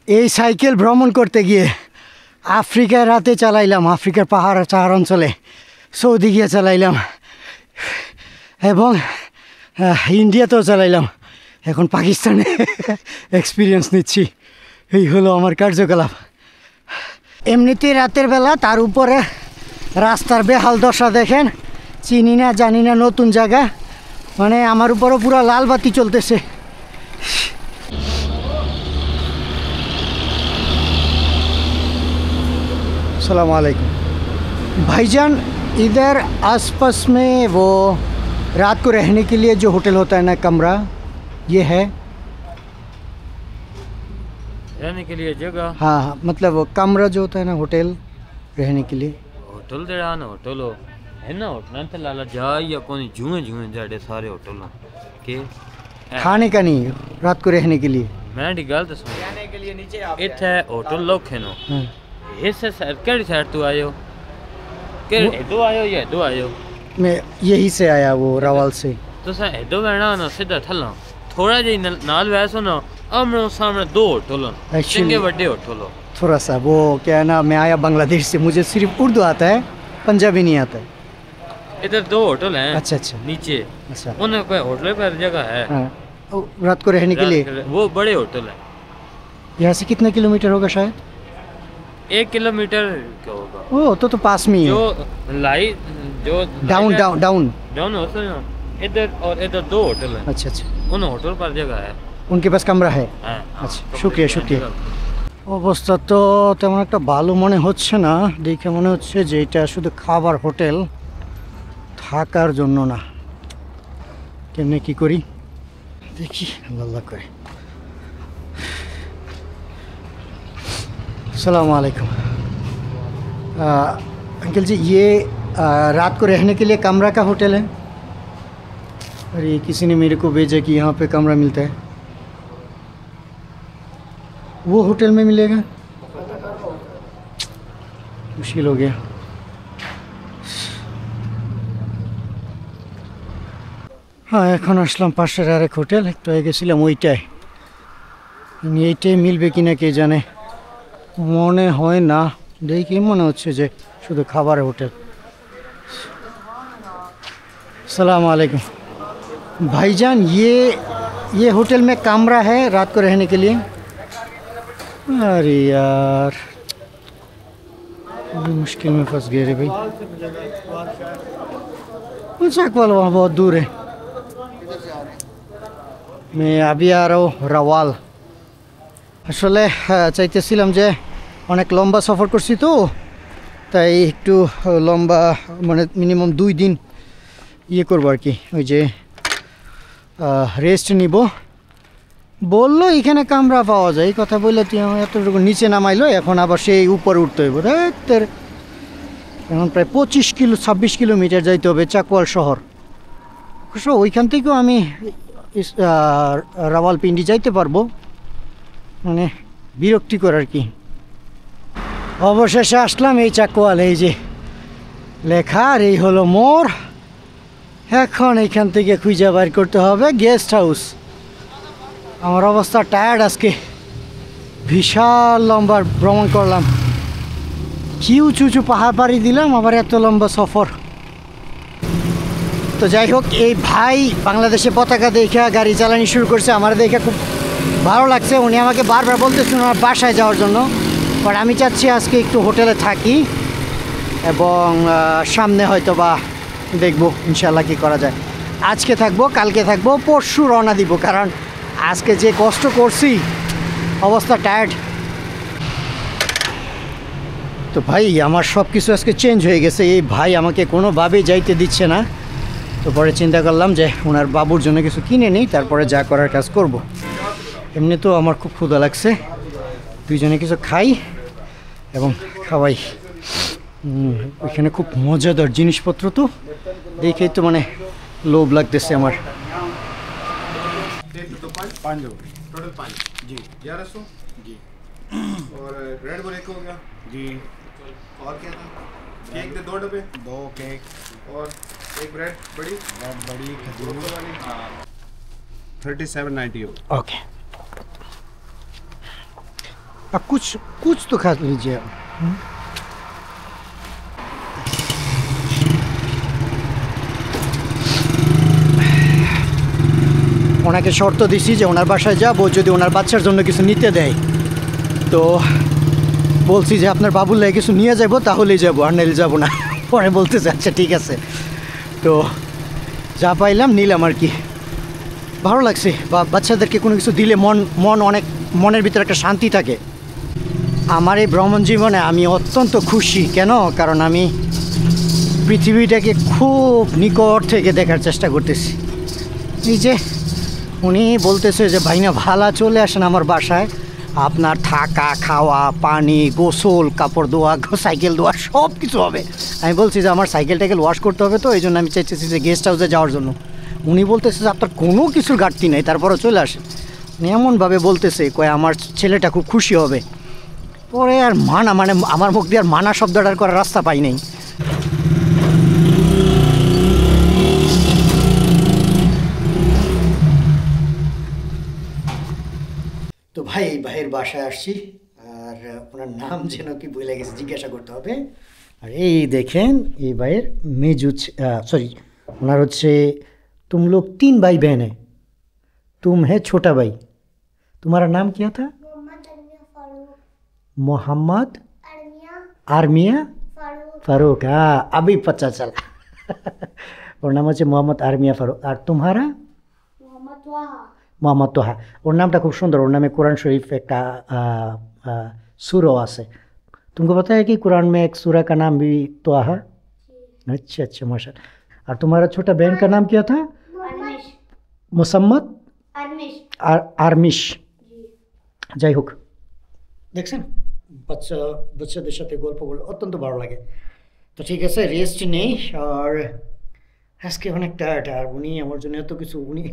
এই সাইকেল ভ্রমণ করতে গিয়ে আফ্রিকার রাতে চালাইলাম, আফ্রিকার পাহাড় অঞ্চলে, সৌদি গিয়ে চালাইলাম এবং ইন্ডিয়াতেও চালাইলাম, এখন পাকিস্তানে এক্সপিরিয়েন্স নিচ্ছি। এই হলো আমার কার্যকলাপ। এমনিতে রাতের বেলা, তার উপরে রাস্তার বেহাল দশা দেখেন, চিনি না জানি না, নতুন জায়গা, মানে আমার উপরও পুরো লাল বাতি চলতেছে। अस्सलाम वालेकुम भाईजान, इधर आसपास में वो रात को रहने के लिए जो होटल होता है ना, कमरा, ये है रहने के लिए जगह? हाँ हाँ, मतलब वो कमरा जो होता है ना होटल रहने के लिए। होटल दे ना होटल है ना, होटल ते लाला जा या कोनी जुए जुए जाड़े सारे होटल के खाने का नहीं, रात को रहने के लिए। मैं डी गल दसूं, रहने के लिए नीचे आप इथे होटल लोखे नो। हाँ। इस साइड केड़ी साइड तू आयो? के दो आयो या दो आयो? मैं यही से आया, वो रावल से। तो सा हेडो वेना ना सीधा थल्ला थोड़ा जी नाल वैसो ना आमने सामने दो होटल Actually- चंगे बड़े होटल। थोड़ा सा वो क्या है ना, मैं आया बांग्लादेश से, मुझे सिर्फ उर्दू आता है, पंजाबी नहीं आता है। इधर दो होटल हैं। अच्छा अच्छा नीचे अच्छा। उन्हें कोई होटल पर जगह है हाँ, रात को रहने के लिए। वो बड़े होटल है। यहाँ से कितने किलोमीटर होगा शायद? 1 किलोमीटर क्या होगा? ओ तो पास में ही है। जो लाइट जो डाउन डाउन डाउन। डाउन होता है ना, इधर और इधर दो होटल हैं। अच्छा अच्छा, उन होटल पर जगह है। उनके पास कमरा है। हाँ, আচ্ছা, শুক্রিয়া শুক্রিয়া। অবস্থা তো তেমন একটা ভালো মনে হচ্ছে না, দেখে মনে হচ্ছে যে এটা শুধু খাবার হোটেল, থাকার জন্য না। কেমনে কি করি দেখি, আল্লাহ করে। अस्सलाम वालेकुम अंकल जी, ये रात को रहने के लिए कमरा का होटल है? अरे किसी ने मेरे को भेजा कि यहाँ पे कमरा मिलता है, वो होटल में मिलेगा? मुश्किल हो गया। हाँ, এখন আসলাম পাশের আরেক হোটেল, একটু আগে গেছিলাম ওইটাই, এইটাই মিলবে কিনা কে জানে, মনে হয় না, দেখি মনে হচ্ছে যে শুধু খাবারের হোটেল। अस्सलाम वालेकुम भाईजान, ये होटल में कमरा है रात को रहने के लिए? अरे यार, अभी मुश्किल में फंस गए रे भाई। चाकवाल वहाँ बहुत दूर है, मैं अभी आ रहा हूँ রাওয়াল। আসলে চাইতেছিলাম যে অনেক লম্বা সফর করছি তো, তাই একটু লম্বা মানে মিনিমাম 2 দিন ইয়ে করবো আর কি, ওই যে রেস্ট নিব। বললো এখানে কামরা পাওয়া যায়, এই কথা বললে তুই আমার এতটুকু নিচে নামাইলো, এখন আবার সেই উপরে উঠতে হইব। এখন প্রায় 26 কিলোমিটার যাইতে হবে চাকওয়াল শহর। ওইখান থেকেও আমি রাওয়ালপিন্ডি যাইতে পারবো, মানে বিরক্তিকর আর কি। অবশেষে আসলাম এই চাকওয়াল, এই যে লেখা, আর এই হলো মোড়। এখন এইখান থেকে খুঁজে বাইর করতে হবে গেস্ট হাউস। আমার অবস্থা টায়ার্ড, আজকে বিশাল লম্বা ভ্রমণ করলাম। কি উঁচু উঁচু পাহাড় পাড়ি দিলাম, আবার এত লম্বা সফর। তো যাই হোক, এই ভাই বাংলাদেশে পতাকা দেখে গাড়ি চালানি শুরু করছে, আমার দেখে খুব ভালো লাগছে। উনি আমাকে বারবার বলতেছেন আমার বাসায় যাওয়ার জন্য, বাট আমি চাচ্ছি আজকে একটু হোটেলে থাকি এবং সামনে হয়তো বা দেখবো ইনশাল্লাহ কী করা যায়। আজকে থাকবো, কালকে থাকবো, পরশু রওনা দিব, কারণ আজকে যে কষ্ট করছি অবস্থা টায়ার্ড। তো ভাই আমার সব কিছু আজকে চেঞ্জ হয়ে গেছে, এই ভাই আমাকে কোনোভাবেই যাইতে দিচ্ছে না। তো পরে চিন্তা করলাম যে ওনার বাবুর জন্য কিছু কিনে নিই, তারপরে যা করার কাজ করব। এমনি তো আমার খুব ক্ষুধা লাগছে, দুইজনে কিছু খাই এবং খাওয়াই। ওইখানে খুব মজাদার জিনিসপত্র, তো দেখেই তো মানে লোভ লাগতেছে আমার। टोटल 5 जी 1100 जी और रेड बुल एक हो गया जी और क्या था केक दे 2 डब्बे 2 केक और एक ब्रेड बड़ी खजूर वाली 3790 हो ओके, अब कुछ तो खा लीजिए। ওনাকে শর্ত দিছি যে ওনার বাসায় যাবো যদি ওনার বাচ্চার জন্য কিছু নিতে দেয়। তো বলছি যে আপনার বাবুর লাগে কিছু নিয়ে যাবো তাহলেই যাবো, আর নাইলে যাবো না। পরে বলতেছে আচ্ছা ঠিক আছে। তো যা পাইলাম নিলাম আর কি। ভালো লাগছে, বা বাচ্চাদেরকে কোনো কিছু দিলে মন অনেক, মনের ভিতরে একটা শান্তি থাকে। আমার এই ভ্রমণ জীবনে আমি অত্যন্ত খুশি। কেন? কারণ আমি পৃথিবীটাকে খুব নিকট থেকে দেখার চেষ্টা করতেছি। এই যে উনি বলতেছে যে ভাইনা ভালা চলে আসেন আমার বাসায়, আপনার থাকা, খাওয়া, পানি, গোসল, কাপড় ধোয়া, সাইকেল ধোয়া সব কিছু হবে। আমি বলছি যে আমার সাইকেল টাইকেল ওয়াশ করতে হবে, তো এই জন্য আমি চাইতেছি যে গেস্ট হাউসে যাওয়ার জন্য। উনি বলতেছে যে আপনার কোনো কিছুর ঘাটতি নেই, তারপরও চলে আসেন। উনি এমনভাবে বলতেছে কয় আমার ছেলেটা খুব খুশি হবে। পরে আর মানে আমার মুখ দিয়ে আর মানা শব্দটার করার রাস্তা পাই নাই। তো ভাই এই ভাইয়ের বাসায় আসছি, আর ওনার নাম যেন কি বলে গেছে, জিজ্ঞাসা করতে হবে। আর এই দেখেন এই ভাইয়ের মেজুচ, সরি ওনার হচ্ছে तुम लोग 3 भाई बहन है, तुम है छोटा भाई, तुम्हारा नाम क्या था? मोहम्मद आर्मिया फारूक। हाँ अभी पता चला। ওর নাম হচ্ছে মোহাম্মদ আর্মিয়া ফারুক। আর तुम्हारा? মোহাম্মদ তোহা। ওর নামটা খুব সুন্দর, ওর নামে कुरान शरीफ একটা सूरा আছে। तुमको पता है कि कुरान में एक सूरा का नाम भी तोहा? अच्छा अच्छा माशाल्लाह। और तुम्हारा छोटा बहन का नाम क्या था? मुसम्मद आर्मिश। যাই হোক, দেখছেন বাচ্চাদের সাথে গল্পগুলো অত্যন্ত ভালো লাগে। তো ঠিক আছে, রেস্ট নেই। আর আজকে অনেক টায়ার্ড। আর উনি আমার জন্য এত কিছু, উনি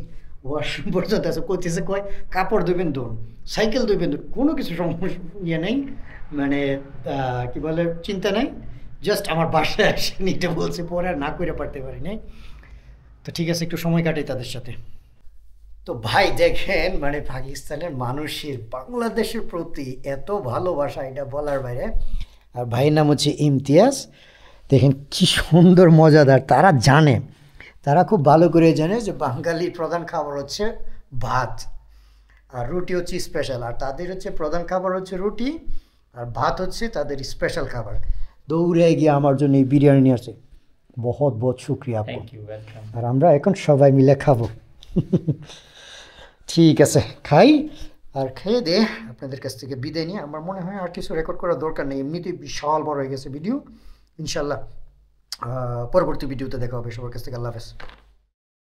ওয়াশরুম পর্যন্ত আছে করতেছে, কয় কাপড় ধুবেন ধুন, সাইকেল ধুবেন ধুন, কোনো কিছু ইয়ে নেই, মানে কি বলে চিন্তা নেই। জাস্ট আমার বাসায় আসে নিতে বলছে, পরে আর না করে পারতে পারি নাই। তো ঠিক আছে, একটু সময় কাটাই তাদের সাথে। তো ভাই দেখেন মানে পাকিস্তানের মানুষের বাংলাদেশের প্রতি এত ভালোবাসা, এটা বলার বাইরে। আর ভাইয়ের নাম হচ্ছে ইমতিয়াজ। দেখেন কি সুন্দর মজাদার। তারা জানে, তারা খুব ভালো করে জানে যে বাঙালির প্রধান খাবার হচ্ছে ভাত, আর রুটি হচ্ছে স্পেশাল। আর তাদের হচ্ছে প্রধান খাবার হচ্ছে রুটি, আর ভাত হচ্ছে তাদের স্পেশাল খাবার। দৌড়ে গিয়ে আমার জন্য এই বিরিয়ানি নিয়ে আসে। বহুত বহুত শুক্রিয়া আপু। আর আমরা এখন সবাই মিলে খাবো। ঠিক আছে, খাই। আর খেয়ে দে আপনাদের কাছ থেকে বিদায় নিয়ে আমার মনে হয় আর কিছু রেকর্ড করার দরকার নেই, এমনিতেই বিশাল বড় হয়ে গেছে ভিডিও। ইনশাল্লাহ পরবর্তী ভিডিওতে দেখা হবে। সবার কাছ থেকে আল্লাহ হাফেজ।